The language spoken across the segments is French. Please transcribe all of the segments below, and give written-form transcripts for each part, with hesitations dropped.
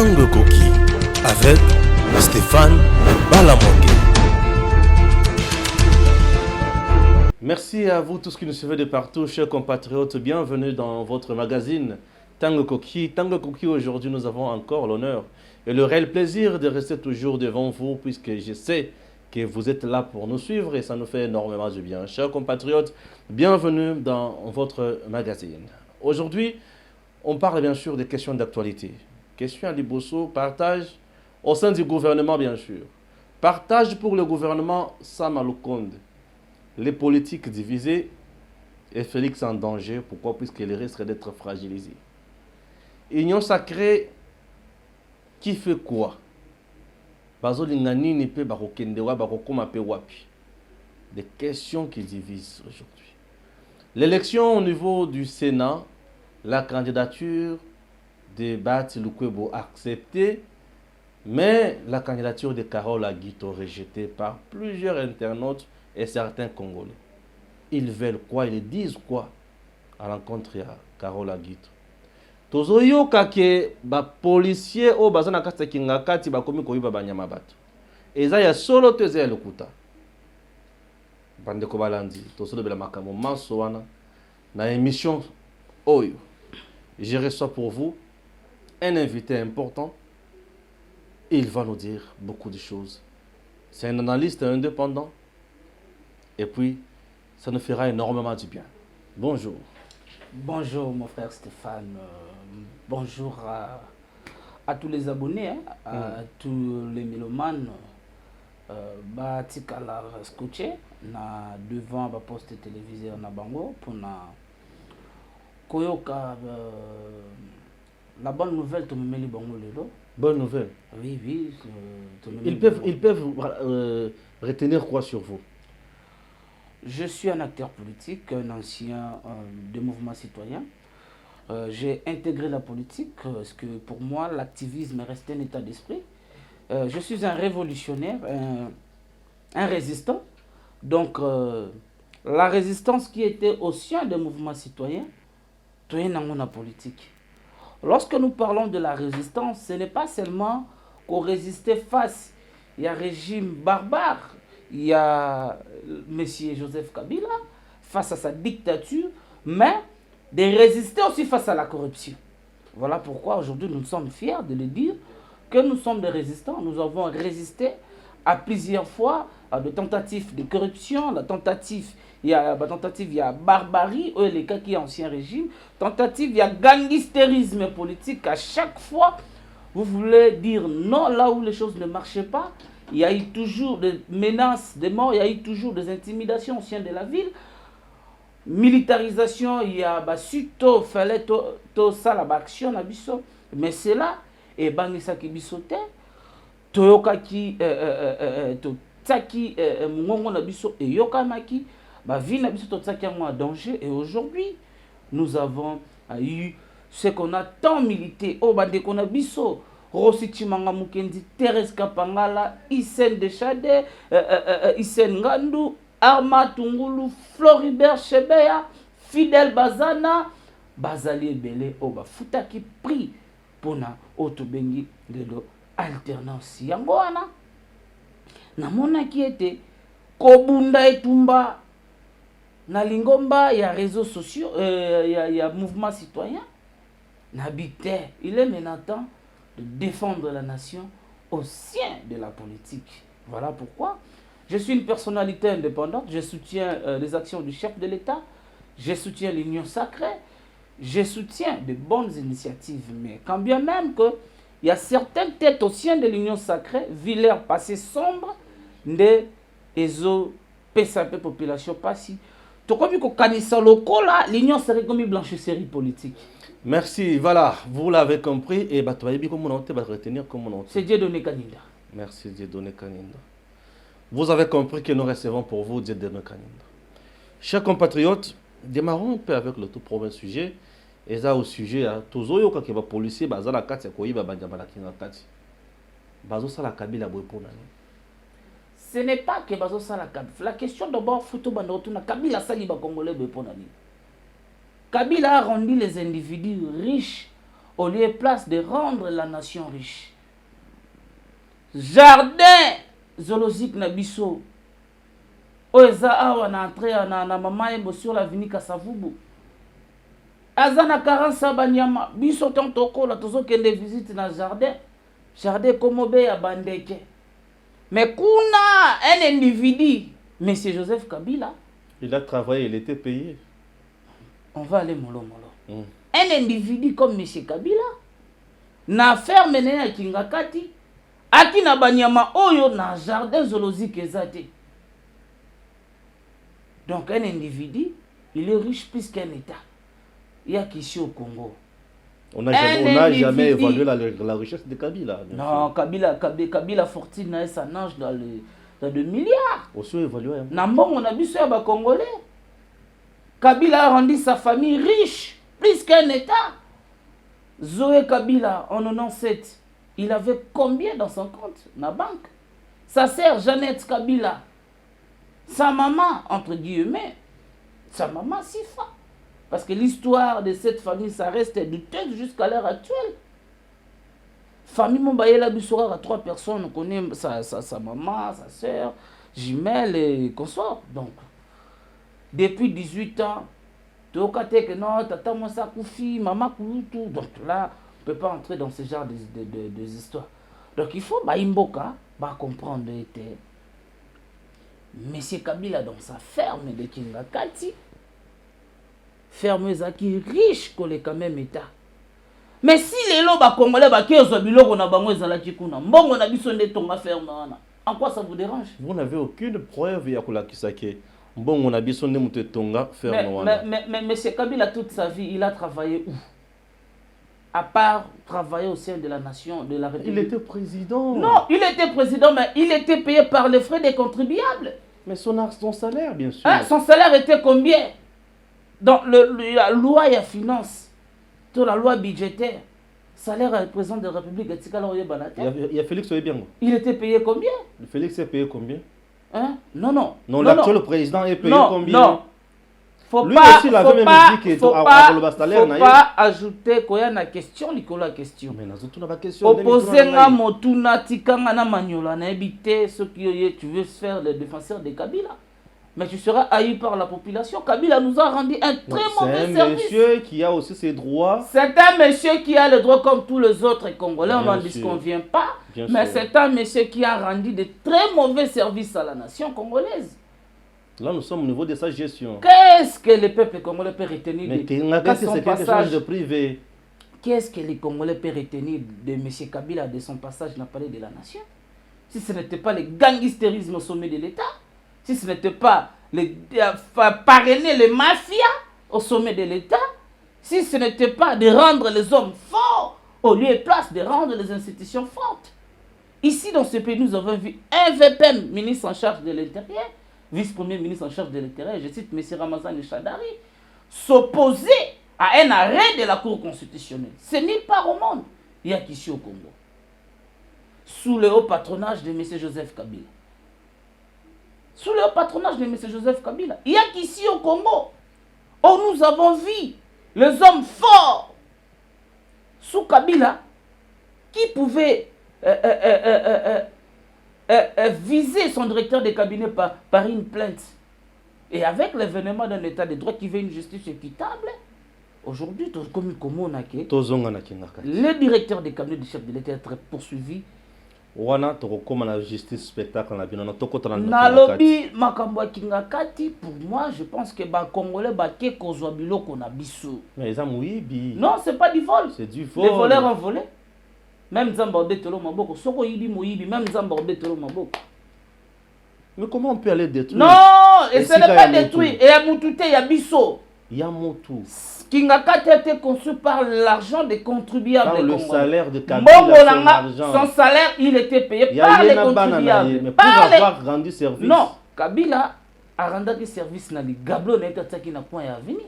Tango Koki avec Stéphane Balamongue. Merci à vous tous qui nous suivez de partout, chers compatriotes. Bienvenue dans votre magazine Tango Koki. Tango Koki, aujourd'hui, nous avons encore l'honneur et le réel plaisir de rester toujours devant vous, puisque je sais que vous êtes là pour nous suivre et ça nous fait énormément du bien. Chers compatriotes, bienvenue dans votre magazine. Aujourd'hui, on parle bien sûr des questions d'actualité. Question à Liboso, partage au sein du gouvernement bien sûr. Partage pour le gouvernement Samalukonde. Les politiques divisées et Félix en danger. Pourquoi? Puisqu'il risque d'être fragilisé. Union sacrée, qui fait quoi? Des questions qui divisent aujourd'hui. L'élection au niveau du Sénat, la candidature de Bati Lukwebo acceptée, mais la candidature de Carole Aguito rejetée par plusieurs internautes et certains Congolais. Ils veulent quoi? Ils disent quoi à l'encontre de Carole Aguito? Tozoyo kake ba policier o bazana kata kingakati ba komi koyiba banyama bato. Eza ya solo teze ya lokuta. Bande ko balandi tosolo bela makamo manso wana na émission Oyo. Je reçois pour vous un invité important. Il va nous dire beaucoup de choses. C'est un analyste indépendant. Et puis, ça nous fera énormément du bien. Bonjour. Bonjour mon frère Stéphane. Bonjour à tous les abonnés, à tous les mélomanes. Batikala scotché na devant ba poste téléviseur na bango pour na koyoka la bonne nouvelle to memeli bango lelo. Bonne nouvelle. Oui oui. Ils peuvent retenir quoi sur vous? Je suis un acteur politique, un ancien des mouvements citoyens. J'ai intégré la politique parce que pour moi l'activisme reste un état d'esprit. Je suis un révolutionnaire, un résistant. Donc la résistance qui était au sein des mouvements citoyens, tout est dans la politique. Lorsque nous parlons de la résistance, ce n'est pas seulement qu'on résistait face à un régime barbare. Il y a M. Joseph Kabila face à sa dictature, mais de résister aussi face à la corruption. Voilà pourquoi aujourd'hui nous sommes fiers de le dire que nous sommes des résistants. Nous avons résisté à plusieurs fois à des tentatives de corruption, il y a barbarie, les cas qui est ancien régime, tentative, il y a gangstérisme politique. À chaque fois, vous voulez dire non là où les choses ne marchaient pas. Il y a eu toujours des menaces de mort, il y a eu toujours des intimidations au sein de la ville. Militarisation, il y a surtout fallait tout ça la action abisso, mais c'est là et bangisa ki bisote toyoka ki to tsaki mungongo na biso et yokamaki ba vie na biso to tsaki en danger. Et aujourd'hui nous avons eu ce qu'on a tant milité au bande qu'on a biso Rossi Chimanga Mukendi, Thérèse Kapangala, Isen Deshade, Isen Ngandou, Arma Tungulu, Floribert Chebeya, Fidel Bazana, Bazali Ebele, Oba Futaki pris pour na Otobengi de l'alternance. Yangoana, Namona qui était Kobunda Etumba, na Lingomba, il y a réseaux sociaux, il y a mouvement citoyen, n'habitait, il est maintenant temps de défendre la nation au sein de la politique. Voilà pourquoi je suis une personnalité indépendante, je soutiens les actions du chef de l'État, je soutiens l'Union sacrée, je soutiens de bonnes initiatives. Mais quand bien même qu'il y a certaines têtes au sein de l'Union sacrée, vu leur passé sombre, de PSAP population passée. Tout comme l'Union sacrée comme une blanchisserie politique. Merci, voilà, vous l'avez compris et retenir comme on c'est Dieudonné Kaninda. Merci Dieudonné Kaninda. Vous avez compris que nous recevons pour vous Dieudonné Kaninda. Chers compatriotes, démarrons un peu avec le tout premier sujet. Et ça au sujet à Tozoyo qui va policier bazala kati koyiba banjamala kingakati. Bazo sala kabila boypona. Ce n'est pas que bazo sala kabila. La question d'abord photo bandotuna kabila sali ba congolais boypona ni. Kabila a rendu les individus riches au lieu et place de rendre la nation riche. Jardin zoologique na biso oyo eza awa na entrée na mama yembo sur l'avenue Kasavubu aza na carence ya banyama biso ntango tokola tozokende visite na jardin komobe ya bandeke. Mais kuna un individu, M. Joseph Kabila, il a travaillé, il était payé. On va aller mollo. Un individu comme M. Kabila na ferme na Kingakati aki na banyama oyo na jardin zoologique ezate. Donc un individu, il est riche plus qu'un État. Il y a qu'ici au Congo. On n'a jamais évalué la richesse de Kabila. Non, Kabila fortune ça nage dans de milliards. Aussi évalué. Nambon on a vu ça Congolais. Kabila a rendu sa famille riche, plus qu'un État. Zoé Kabila en 97, il avait combien dans son compte, na banque? Sa sœur Jeannette Kabila, sa maman, entre guillemets, sa maman Sifa. Parce que l'histoire de cette famille, ça reste douteuse jusqu'à l'heure actuelle. Famille Mombayela Bissora à 3 personnes, on connaît sa maman, sa sœur, jumelle et consort. Donc, depuis 18 ans, Tokate que non, tata moi ça koufi, maman koutou. Donc là, on ne peut pas entrer dans ce genre de histoires. Donc il faut Imboka comprendre était Monsieur Kabila dans sa ferme de Kingakati. Ferme qui riche que les quand même État. Mais si les lots congolais qui ont biloko na bango ezalaki kuna, mbongo na biso nde tonga ferme wana. En quoi ça vous dérange? Vous n'avez aucune preuve ya kolakisake. Mbongo na biso nde muté tonga ferme wana. Mais monsieur Kabila toute sa vie, il a travaillé où? À part travailler au sein de la nation, de la République. Il était président. Non, il était président, mais il était payé par les frais des contribuables. Mais son salaire, bien sûr. Hein, son salaire était combien? Dans la loi et la finance, dans la loi budgétaire, salaire du président de la République, il y a Félix Oyebiango. Il était payé combien? Félix est payé combien? Hein? Non, l'actuel président est payé combien? Non. Faut lui pas, aussi, il avait même dit faut pas ajouter qu'il y a une question, la question. Mais dans la question. Opposer à Motuna, Tikanga, na Maniola, na éviter ce que tu veux faire le défenseur de Kabila. Mais tu seras haï par la population. Kabila nous a rendu un très mauvais service. C'est un monsieur qui a aussi ses droits. C'est un monsieur qui a le droit comme tous les autres Congolais. On n'en disconvient pas. Mais c'est un monsieur qui a rendu de très mauvais services à la nation congolaise. Là, nous sommes au niveau de sa gestion. Qu'est-ce que le peuple congolais peut retenir de son passage privé? Qu'est-ce que les Congolais peuvent retenir de M. Kabila de son passage dans le palais de la nation? Si ce n'était pas le gangstérisme au sommet de l'État, si ce n'était pas parrainer les mafias au sommet de l'État, si ce n'était pas de rendre les hommes forts au lieu et place de rendre les institutions fortes. Ici, dans ce pays, nous avons vu un VPN, ministre en charge de l'Intérieur, vice-premier ministre en charge de l'Intérieur, je cite M. Ramazan Chadari, s'opposer à un arrêt de la Cour constitutionnelle. C'est nulle part au monde. Il y a qu'ici au Congo. Sous le haut patronage de M. Joseph Kabila. Sous le haut patronage de M. Joseph Kabila. Il y a qu'ici au Congo, où nous avons vu les hommes forts sous Kabila qui pouvaient viser son directeur de cabinet par une plainte. Et avec l'événement d'un état de droit qui veut une justice équitable, aujourd'hui, le directeur de cabinet du chef de l'État est poursuivi. Wana tokoma na justice spectacle na bino na tokota na lobby makambo ya Kingakati. Pour moi, je pense que ba Congolais ba ke kozwa biloko na biso. Mais ils ont mouibi. Non, c'est pas du vol. C'est du vol. Les voleurs ont volé. Même Zamborde Tolo Maboko, soko yibi moyibi, même Zamborde Tolo Maboko. Mais comment on peut aller détruire? Non, et ce n'est pas détruire. Et à Moutouté, il y a Bisso. Il y a Moutou. Kingakati a été conçu par l'argent des contribuables. Par le salaire de Kabila, son salaire, il était payé par les contribuables. Mais pour avoir rendu service. Non, Kabila a rendu service dans les Gablo n'a été na point à venir.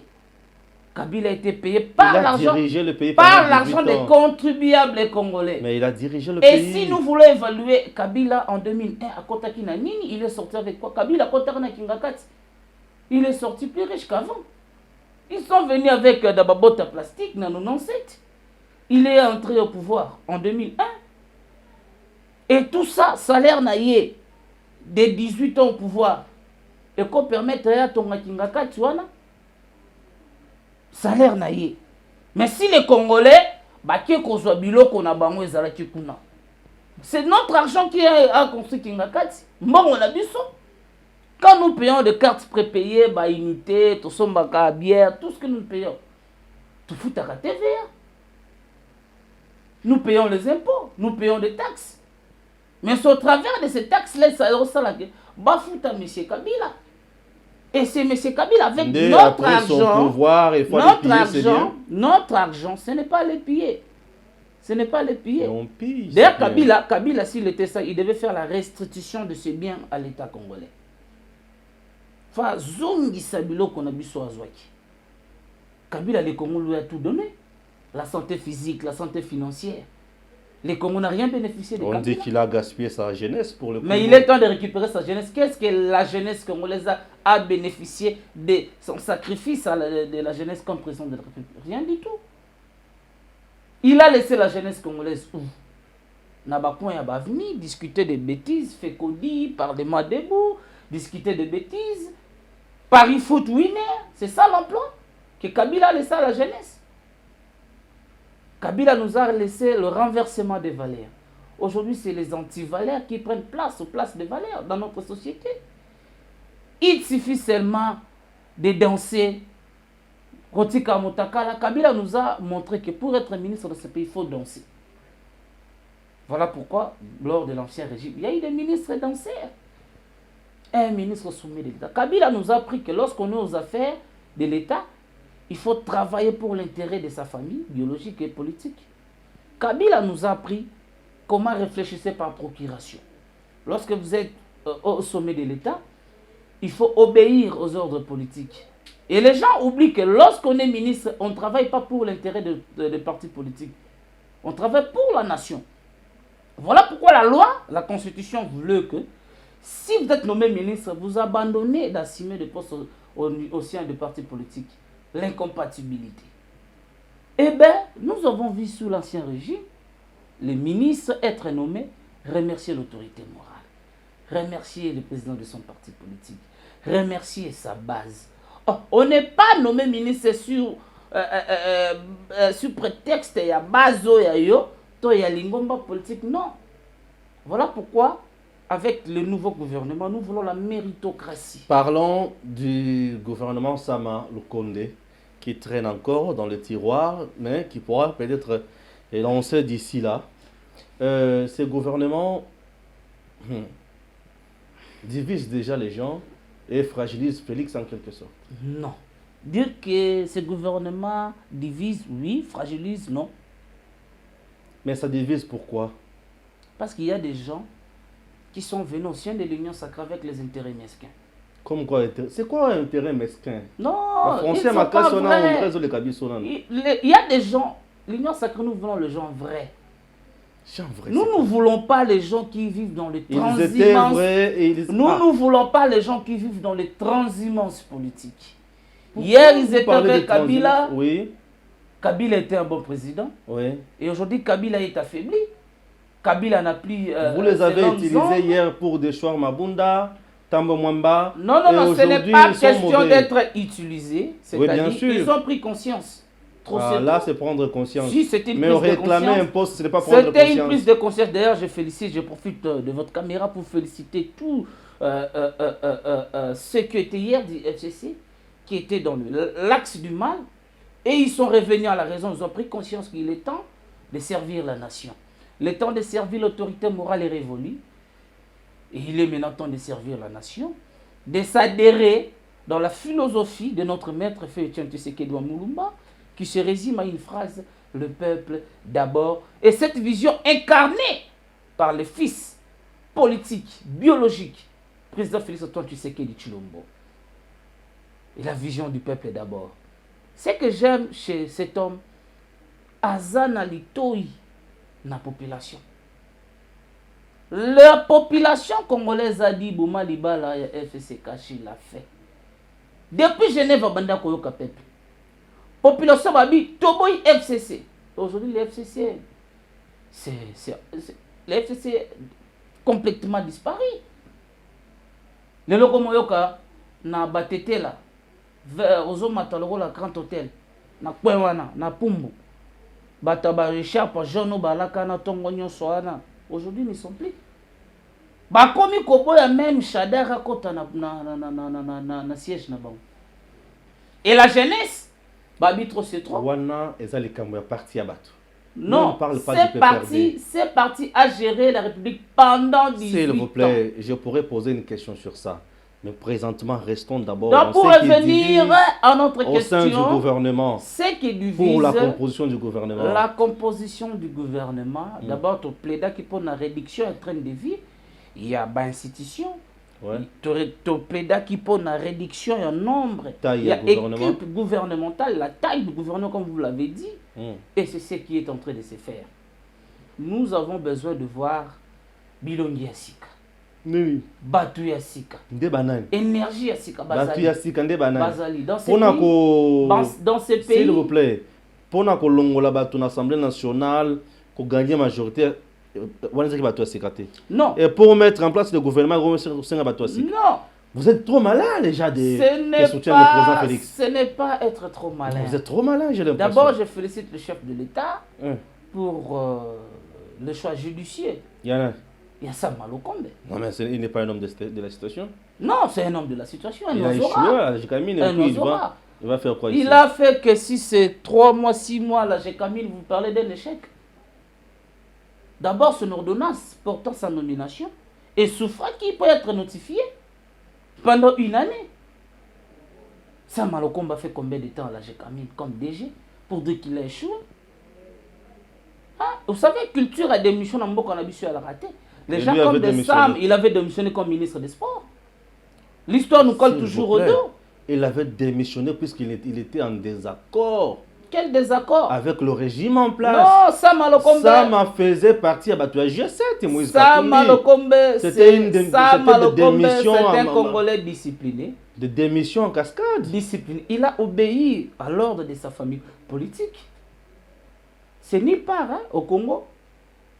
Kabila a été payé par l'argent des contribuables congolais. Mais il a dirigé le pays. Et si nous voulons évaluer Kabila en 2001 à Kotaki na Nini, il est sorti avec quoi? Kabila Kotaki na Kingakati, il est sorti plus riche qu'avant. Ils sont venus avec d'ababota plastique, dans 97. il est entré au pouvoir en 2001. Et tout ça, salaire naïe, des 18 ans au pouvoir. Et qu'on permette à ton Ngakingaka, tu vois, salaire naïe. Mais si les Congolais, c'est notre argent qui a construit Kingakati. Bon, on a dit ça. Quand nous payons des cartes prépayées, unité, tout ça, bière, tout ce que nous payons, tout fout à la TVA. Nous payons les impôts, nous payons des taxes. Mais c'est au travers de ces taxes-là, ça fout à M. Kabila. Et c'est M. Kabila avec notre argent. Notre argent, ce n'est pas les piller. Ce n'est pas les piller. D'ailleurs, Kabila, s'il était ça, il devait faire la restitution de ses biens à l'État congolais. Enfin, Zongi Sabilo qu'on a vu sur Azouaki. Kabila, les Congolais lui a tout donné. La santé physique, la santé financière. Les Congolais n'ont rien bénéficié de Kabila. On dit qu'il a gaspillé sa jeunesse pour le Congo. Mais il est temps de récupérer sa jeunesse. Qu'est-ce que la jeunesse congolaise a bénéficié de son sacrifice de la jeunesse comme président de la République? Rien du tout. Il a laissé la jeunesse congolaise où? Nabakon et Abavni discuter des bêtises, Fekodi, Parlement debout, discuter des bêtises, Paris Foot Winner, c'est ça l'emploi que Kabila a laissé à la jeunesse. Kabila nous a laissé le renversement des valeurs. Aujourd'hui, c'est les anti-valeurs qui prennent place aux places des valeurs dans notre société. Il suffit seulement de danser. Rotika Motakala, Kabila nous a montré que pour être ministre de ce pays, il faut danser. Voilà pourquoi, lors de l'ancien régime, il y a eu des ministres danseurs. Un ministre soumis de l'État. Kabila nous a appris que lorsqu'on est aux affaires de l'État, il faut travailler pour l'intérêt de sa famille, biologique et politique. Kabila nous a appris comment réfléchir par procuration. Lorsque vous êtes au sommet de l'État, il faut obéir aux ordres politiques. Et les gens oublient que lorsqu'on est ministre, on ne travaille pas pour l'intérêt des partis politiques. On travaille pour la nation. Voilà pourquoi la loi, la Constitution voulait que si vous êtes nommé ministre, vous abandonnez d'assumer des postes au sein des partis politiques. L'incompatibilité. Eh bien, nous avons vu sous l'Ancien Régime, les ministres être nommés, remercier l'autorité morale, remercier le président de son parti politique, remercier sa base. Oh, on n'est pas nommé ministre sur prétexte il y a bazo il y a l'ingomba politique, non. Voilà pourquoi, avec le nouveau gouvernement, nous voulons la méritocratie. Parlons du gouvernement Sama Lukonde, qui traîne encore dans le tiroir, mais qui pourra peut-être être lancé d'ici là. Ce gouvernement divise déjà les gens et fragilise Félix en quelque sorte. Non. Dire que ce gouvernement divise, oui, fragilise, non. Mais ça divise pourquoi? Parce qu'il y a des gens qui sont venus au sein de l'Union sacrée avec les intérêts mesquins. Comme quoi? C'est quoi un intérêt mesquin? Non, ils sont pas vrais. Il y a des gens, l'Union sacrée, nous voulons les gens vrais. Nous ne voulons pas les gens qui vivent dans les transhumances. Nous ne voulons pas les gens qui vivent dans les transhumances politiques. Hier, ils étaient avec Kabila. Oui. Kabila était un bon président. Oui. Et aujourd'hui, Kabila est affaibli. Kabila n'a plus. Vous les avez utilisés hier pour déchoir Mabunda, Tambo Mwamba. Non, ce n'est pas question d'être utilisé. Oui, bien sûr. Ils ont pris conscience. Là, c'est prendre conscience. Si, c'était une mais prise de réclamer conscience. un poste, ce n'est pas prendre conscience. C'était une prise de conscience. D'ailleurs, je profite de votre caméra pour féliciter tous ceux qui étaient hier du FCC, qui étaient dans l'axe du mal. Et ils sont revenus à la raison. Ils ont pris conscience qu'il est temps de servir la nation. Le temps de servir l'autorité morale est révolu. Et il est maintenant temps de servir la nation, de s'adhérer dans la philosophie de notre maître Félix Tshisekedi Mulumba, qui se résume à une phrase, le peuple d'abord. Et cette vision incarnée par le fils politique, biologique, président Félix Tshisekedi Tshilombo. Et la vision du peuple d'abord. Ce que j'aime chez cet homme, Azana Litoi, la population. La population congolaise a dit Bouma Libala FCC Kachi l'a fait. Depuis Genève, Banda Koyoka Peuple. Population Babi, Toboy FCC. Aujourd'hui, le FCC, le FCC est complètement disparu. Le logo moyoka na batete là, vers Ozo Mataloro la Grand Hôtel, na Kwewana, na Pumbu, bataba Richard Jono balaka na tongo nyonso wana. Aujourd'hui, ils ne sont plus. Bakomi koboya même Chadara kota na siège na bango. Et la jeunesse, babi trop c'est trop. Wana ezali kambo ya parti ya bato. Non, c'est parti à gérer la République pendant 18 ans. S'il vous plaît, je pourrais poser une question sur ça. Mais présentement, restons d'abord dans pour revenir à notre question, au sein du gouvernement, ce qui divise pour la composition du gouvernement. La composition du gouvernement, d'abord, tu plaides qui pour la réduction en train de vie, il y a une institution. Ouais. Tu plaides qui pour la réduction en nombre. Il y a équipe gouvernementale, la taille du gouvernement, comme vous l'avez dit. Et c'est ce qui est en train de se faire. Nous avons besoin de voir Bilongi Yassika. Oui. Batu Yassika. Énergie Yassika. Batu Yassika. Bazali. Dans ces pays. S'il vous plaît, pour que l'Ongola Batu l'Assemblée nationale, pour gagner majorité, non. Et pour mettre en place le gouvernement, non. Vous êtes trop malin déjà des soutiens du président Félix. Ce n'est pas être trop malin. Vous êtes trop malin, j'ai l'impression. D'abord, je félicite le chef de l'État pour le choix judiciaire. Il y a Sam Malokombe. Non, mais il n'est pas un homme de la situation. Non, c'est un homme de la situation. Il a échoué, il va faire quoi ici? Il a fait que si c'est 3 mois, 6 mois, là, Camille, vous parlez d'un échec. D'abord, son ordonnance portant sa nomination et souffra qui peut être notifié pendant une année. Sam Malokombe a fait combien de temps à la Camille comme DG pour dire qu'il a échoué? Vous savez, culture a démissionné en Mboko Nabisu à la raté. Les gens comme des Sam, il avait démissionné comme ministre des Sports. L'histoire nous colle toujours au dos. Il avait démissionné puisqu'il était en désaccord. Quel désaccord? Avec le régime en place. Non, Sam Malokombe. Sam faisait partie à Batou G7 et Moïse Sam Malokombe, c'était une démission. C'est un Congolais discipliné. De démission en cascade. Discipliné. Il a obéi à l'ordre de sa famille politique. C'est ni part au Congo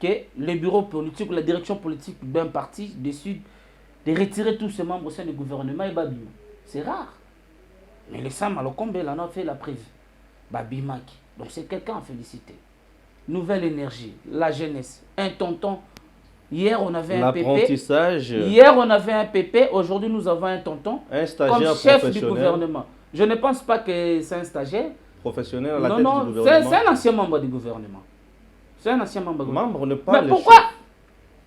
que le bureau politique ou la direction politique d'un parti décide de retirer tous ses membres au sein du gouvernement et Babima. C'est rare. Mais le Sam Malokombe, il en a fait la preuve. Babimaki. Donc c'est quelqu'un à féliciter. Nouvelle énergie, la jeunesse, un tonton. Hier on avait un PP. Hier on avait un PP, aujourd'hui nous avons un tonton. Un stagiaire comme chef du gouvernement. Je ne pense pas que c'est un stagiaire. Professionnel à la tête du gouvernement. C'est un ancien membre du gouvernement. C'est un ancien membre du gouvernement. Mais pourquoi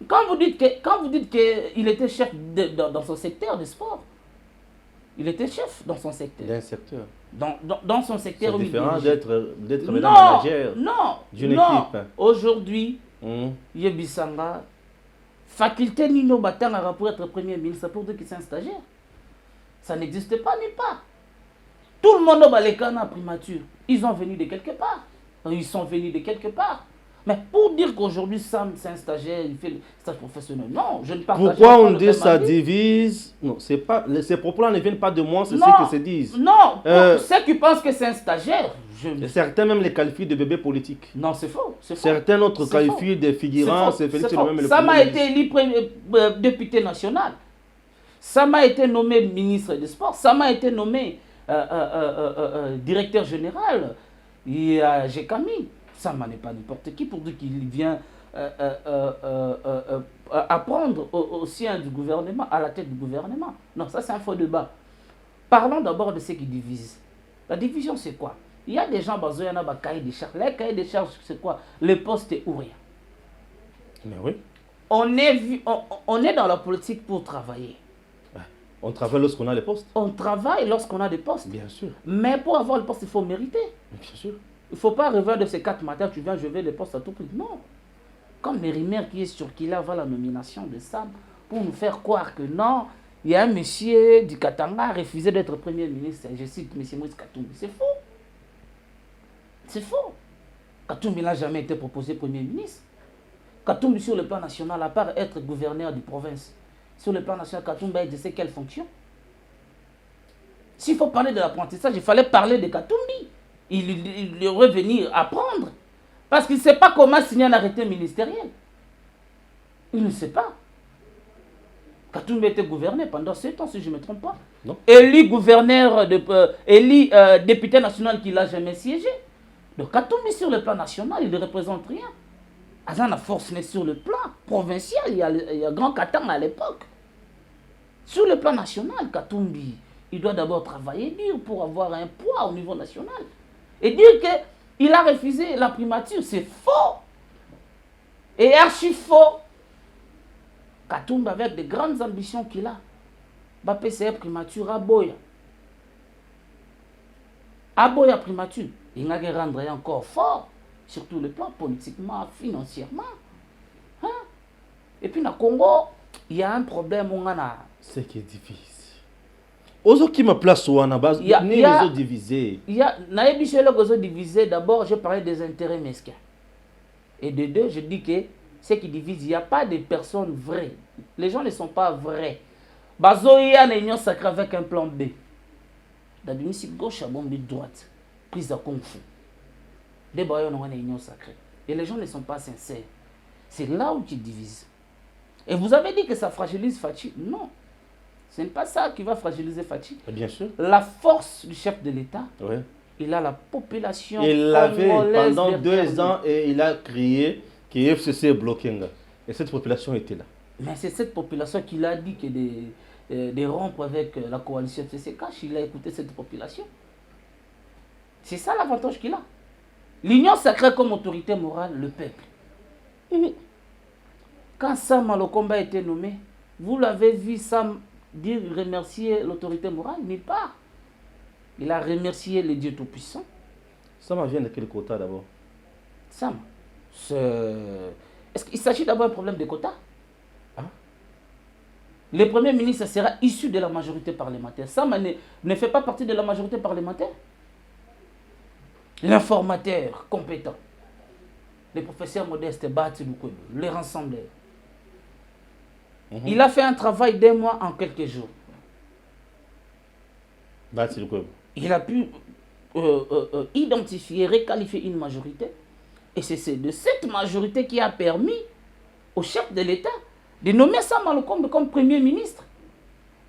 quand vous dites qu'il était chef dans son secteur de sport, il était chef dans son secteur. D'un secteur. Dans son secteur. C'est différent d'être manager d'une équipe. Aujourd'hui, Yebisanga, faculté Nino Batanga pour être premier ministre, pour dire qu'il est un stagiaire. Ça n'existe pas nulle part. Tout le monde a les canards primature. Ils ont venu de quelque part. Ils sont venus de quelque part. Mais pour dire qu'aujourd'hui, Sam, c'est un stagiaire, il fait le stage professionnel. Non, je ne partage pas. Pourquoi on dit ça divise? Non, c'est pas, ces propos-là ne viennent pas de moi, c'est ce que se disent. Non, ceux qui pensent que c'est un stagiaire. Certains même les qualifient de bébés politiques. Non, c'est faux. Certains autres qualifient de figurants. Sam a été élu député national. Sam a été nommé ministre des Sports. Sam a été nommé directeur général. Il y a Camille. Ça n'est pas n'importe qui pour dire qu'il vient apprendre au sein du gouvernement, à la tête du gouvernement. Non, ça c'est un faux débat. Parlons d'abord de ce qui divise. La division c'est quoi? Il y a des gens, il y en a des cahiers de charges. Les cahiers de charges c'est quoi? Le poste ou rien. Mais oui. On est dans la politique pour travailler. On travaille lorsqu'on a les postes. On travaille lorsqu'on a des postes. Bien sûr. Mais pour avoir le poste, il faut mériter. Bien sûr. Il ne faut pas rêver de ces 4 matins, tu viens, je vais les postes à tout prix. Non. Comme Mérimer qui est sur qui là va la nomination de Sam pour nous faire croire que non, il y a un monsieur du Katanga qui a refusé d'être Premier ministre. Je cite M. Moïse Katumbi. C'est faux. C'est faux. Katumbi n'a jamais été proposé Premier ministre. Katumbi sur le plan national, à part être gouverneur de province, sur le plan national, Katumbi a exercé quelle fonction? S'il faut parler de l'apprentissage, il fallait parler de Katumbi. Il devrait venir apprendre Parce qu'il ne sait pas comment signer un arrêté ministériel. Il ne sait pas. Katumbi était gouverné pendant 7 ans, si je ne me trompe pas. Non. Élu gouverneur, élu député national qui n'a jamais siégé. Donc Katumbi sur le plan national, il ne représente rien. Azana force n'est sur le plan provincial, il y a Grand Katanga à l'époque. Sur le plan national, Katumbi, il doit d'abord travailler dur pour avoir un poids au niveau national. Et dire qu'il a refusé la primature, c'est faux. Et archi faux. Katumbi, avec de grandes ambitions qu'il a, va PCR primature à Boya. À Boya primature, il n'a qu'à rendre encore fort, surtout le plan politiquement, financièrement. Hein? Et puis, dans le Congo, il y a un problème. Ce qui divise. Ozo qui me place où on a base, ni les autres divisés. Il y a, divisé. D'abord, je parlais des intérêts mesquins. Et de deux, je dis que ce qui divise, il n'y a pas de personnes vraies. Les gens ne sont pas vrais. Bazo, il y a une union sacrée avec un plan B. D'abord, gauche à bombe droite. Prise à Kung Fu. Des bailleurs ont une union sacrée. Et les gens ne sont pas sincères. C'est là où tu divises. Et vous avez dit que ça fragilise Fachi. Non. Ce n'est pas ça qui va fragiliser Fachi. Bien sûr. La force du chef de l'État, ouais. Il a la population. Il l'avait pendant 2 ans et il a crié que FCC est bloqué. Et cette population était là. Mais c'est cette population qui l'a dit que de rompre avec la coalition FCC cache. Il a écouté cette population. C'est ça l'avantage qu'il a. L'union sacrée comme autorité morale, le peuple. Quand Sam Lokomba a été nommé, vous l'avez vu Sam dire remercier l'autorité morale? Nulle part. Il a remercié les dieux tout-puissants. Sam vient de quel quota d'abord? Sam, est-ce qu'il s'agit d'abord d'un problème de quota? Le Premier ministre sera issu de la majorité parlementaire. Sam ne fait pas partie de la majorité parlementaire. L'informateur compétent, le professeur Modeste Bati Lukwebo, le rassembleur. Il a fait un travail d'1 mois en quelques jours. Bati Lukwebo. Il a pu identifier, requalifier une majorité. Et c'est de cette majorité qui a permis au chef de l'État de nommer Sam Lokomba comme Premier ministre.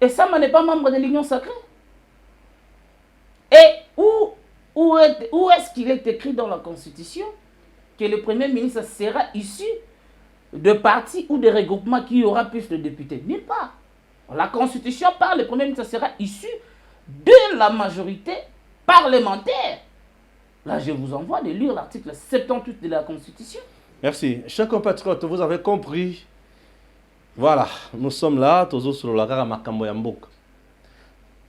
Et Sam n'est pas membre de l'Union sacrée. Et où est-ce qu'il est écrit dans la Constitution que le Premier ministre sera issu de partis ou de regroupements qui aura plus de députés? Nulle part. La Constitution parle, le Premier ministre sera issu de la majorité parlementaire. Là, je vous envoie de lire l'article 78 de la Constitution. Merci. Chers compatriotes, vous avez compris. Voilà, nous sommes là, toujours sur la Rara Makambo Yambok.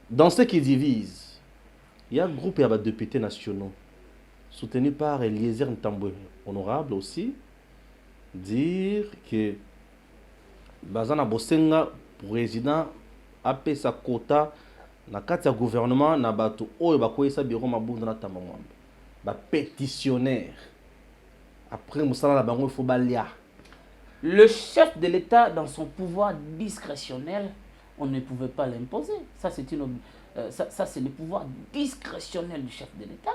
Dans ce qui divise, il y a un groupe de députés nationaux, soutenu par Eliezer Ntambwe, honorable aussi, dire que Bazana Bosenga, président, a payé sa quota. Na kati ya gouvernement na bato oyo bakoyesa biro mabunda na tamba mwamba ba pétitionnaire après musala na bango il faut balia. Le chef de l'État dans son pouvoir discrétionnel, on ne pouvait pas l'imposer. Ça c'est le pouvoir discrétionnel du chef de l'État.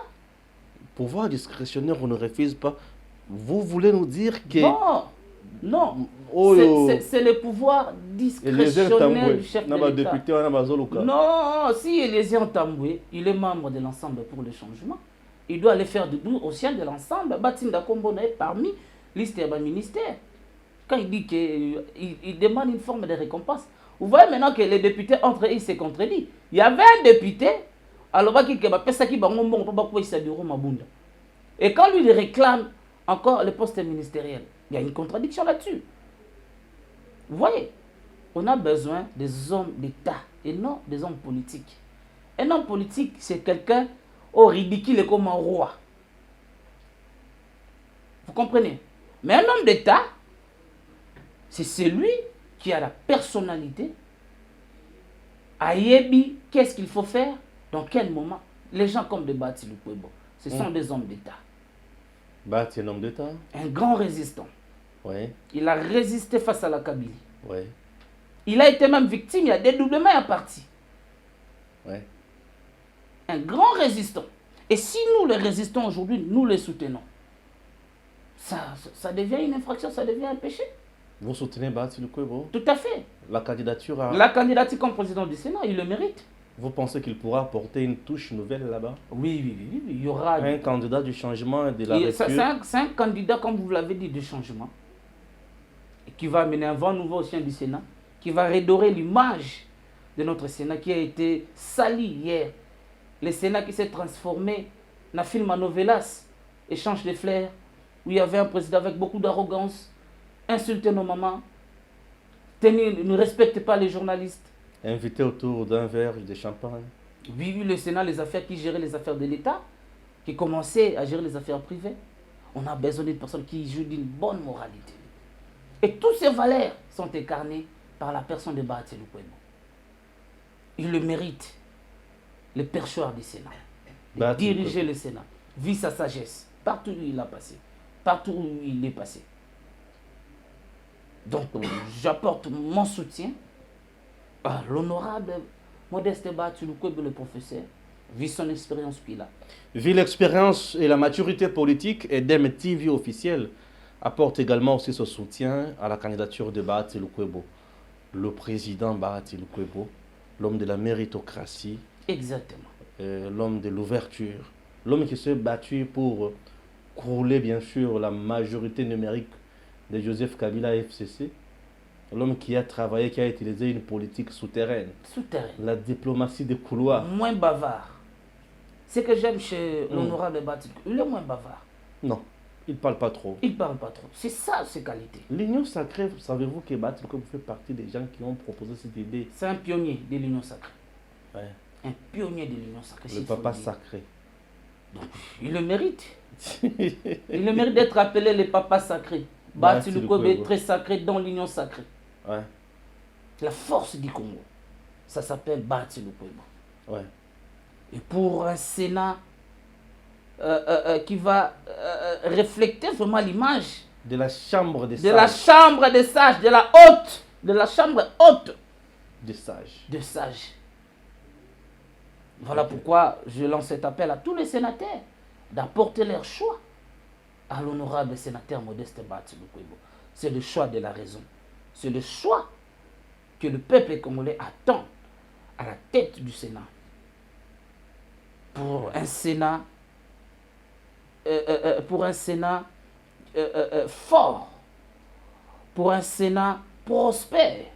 Pouvoir discrétionnaire, on ne refuse pas. Vous voulez nous dire que non, c'est le pouvoir discrétionnel du chef de l'État. Non, si Eliezer Ntambwe, il est membre de l'ensemble pour le changement, il doit aller faire debout au sein de l'ensemble. Batinda Kombona est parmi liste des ministères. Quand il dit qu'il demande une forme de récompense, vous voyez maintenant que les députés entre eux, ils se contredisent. Il y avait un député, alors et quand lui il réclame encore le poste ministériel, il y a une contradiction là-dessus. Vous voyez, on a besoin des hommes d'État et non des hommes politiques. Un homme politique, c'est quelqu'un au ridicule comme un roi. Vous comprenez? Mais un homme d'État, c'est celui qui a la personnalité. Ayebi, qu'est-ce qu'il faut faire? Dans quel moment? Les gens comme de Bati Lukwebo, ce sont des hommes d'État. Bati est un homme d'État. Un grand résistant. Oui. Il a résisté face à la Kabylie. Oui. Il a été même victime, il y a dédoublement à parti. Oui. Un grand résistant. Et si nous les résistons aujourd'hui, nous les soutenons. ça devient une infraction, ça devient un péché. Vous soutenez Bahati Lukwebo? Tout à fait. La candidature à... La candidature comme président du Sénat, il le mérite. Vous pensez qu'il pourra apporter une touche nouvelle là-bas? Oui. Il y aura... Un candidat du changement et de la rupture. C'est un candidat, comme vous l'avez dit, de changement. Et qui va amener un vent nouveau au sein du Sénat. Qui va redorer l'image de notre Sénat qui a été sali hier. Le Sénat qui s'est transformé en film à novelas, échange de flair, où il y avait un président avec beaucoup d'arrogance, insulter nos mamans, ne respecte pas les journalistes. Invité autour d'un verre de champagne. Oui, le Sénat, les affaires qui géraient les affaires de l'État, qui commençaient à gérer les affaires privées. On a besoin d'une personne qui joue d'une bonne moralité. Et toutes ces valeurs sont incarnées par la personne de Bahati Lukwebo. Il le mérite, le perchoir du Sénat, de diriger le Sénat, vu sa sagesse, partout où il a passé, partout où il est passé. Donc, j'apporte mon soutien à l'honorable Modeste Bahati Lukwebo, le professeur, vu son expérience qu'il a. Vu l'expérience et la maturité politique, EDEM TV officiel apporte également aussi son soutien à la candidature de Bahati Lukwebo. Le président Bahati Lukwebo, l'homme de la méritocratie. Exactement. L'homme de l'ouverture, l'homme qui s'est battu pour crouler bien sûr la majorité numérique de Joseph Kabila FCC, l'homme qui a travaillé, qui a utilisé une politique souterraine. La diplomatie des couloirs. Moins bavard. Ce que j'aime chez l'honorable Bahati, il est moins bavard. Non, il ne parle pas trop. Il ne parle pas trop. C'est ça ses qualités. L'Union sacrée, savez-vous que Bahati Lukwebo fait partie des gens qui ont proposé cette idée? C'est un pionnier de l'Union sacrée. Ouais. Un pionnier de l'Union sacrée. Le papa sacré. Donc, il le mérite. Il le mérite d'être appelé le papa sacré. Bahati Lukwebo est très sacré dans l'Union sacrée. Ouais. La force du Congo. Ça s'appelle Bahati Lukwebo. Ouais. Et pour un Sénat qui va refléter vraiment l'image de la chambre des sages. De la chambre des sages, de la haute. De la chambre haute. Des sages. De sages. Voilà pourquoi je lance cet appel à tous les sénateurs d'apporter leur choix à l'honorable sénateur Modeste Bahati Lukwebo. C'est le choix de la raison. C'est le choix que le peuple congolais attend à la tête du Sénat. Pour un Sénat, fort, pour un Sénat prospère,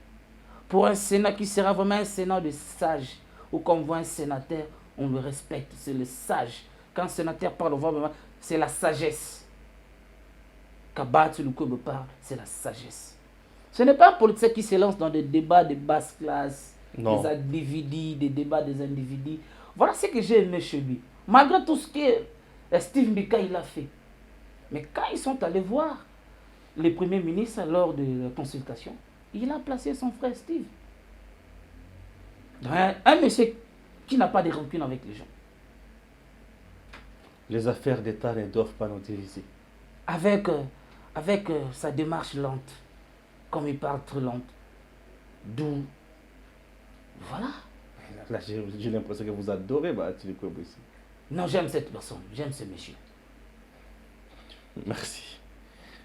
pour un Sénat qui sera vraiment un Sénat de sages, où quand on voit un sénateur, on le respecte, c'est le sage. Quand un sénateur parle, on voit vraiment, c'est la sagesse. Quand Bahati Lukwebo parle, c'est la sagesse. Ce n'est pas un politicien qui se lance dans des débats de basse classe, non. Des individus, des débats des individus. Voilà ce que j'ai aimé chez lui. Malgré tout ce que Steve Mbika il a fait. Mais quand ils sont allés voir le Premier ministre lors de la consultation, il a placé son frère Steve. Un monsieur qui n'a pas de rancune avec les gens. Les affaires d'État ne doivent pas nous diviser. Avec sa démarche lente, comme il parle très lente, doux. Voilà. Là, j'ai l'impression que vous adorez Bahati Lukwebo ici. Non, j'aime cette personne, j'aime ce monsieur. Merci.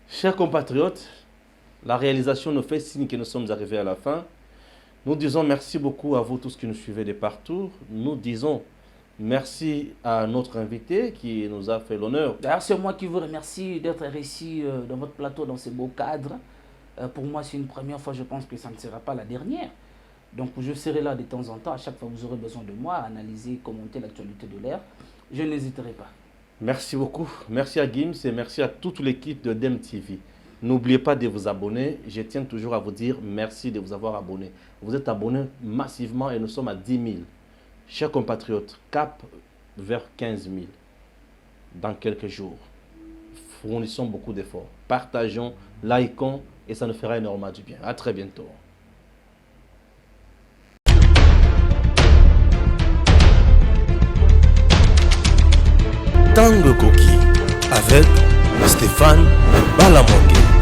Chers compatriotes, la réalisation nous fait signe que nous sommes arrivés à la fin. Nous disons merci beaucoup à vous tous qui nous suivez de partout. Nous disons merci à notre invité qui nous a fait l'honneur. D'ailleurs, c'est moi qui vous remercie d'être ici dans votre plateau, dans ce beau cadre. Pour moi, c'est une première fois, je pense que ça ne sera pas la dernière. Donc, je serai là de temps en temps. À chaque fois que vous aurez besoin de moi, analyser, commenter l'actualité de l'ère, je n'hésiterai pas. Merci beaucoup. Merci à Gims et merci à toute l'équipe de EDEM TV. N'oubliez pas de vous abonner. Je tiens toujours à vous dire merci de vous avoir abonné. Vous êtes abonnés massivement et nous sommes à 10 000. Chers compatriotes, cap vers 15 000 dans quelques jours. Fournissons beaucoup d'efforts. Partageons, likons et ça nous fera énormément du bien. À très bientôt. Tango Koki avec Stéphane Balamongue.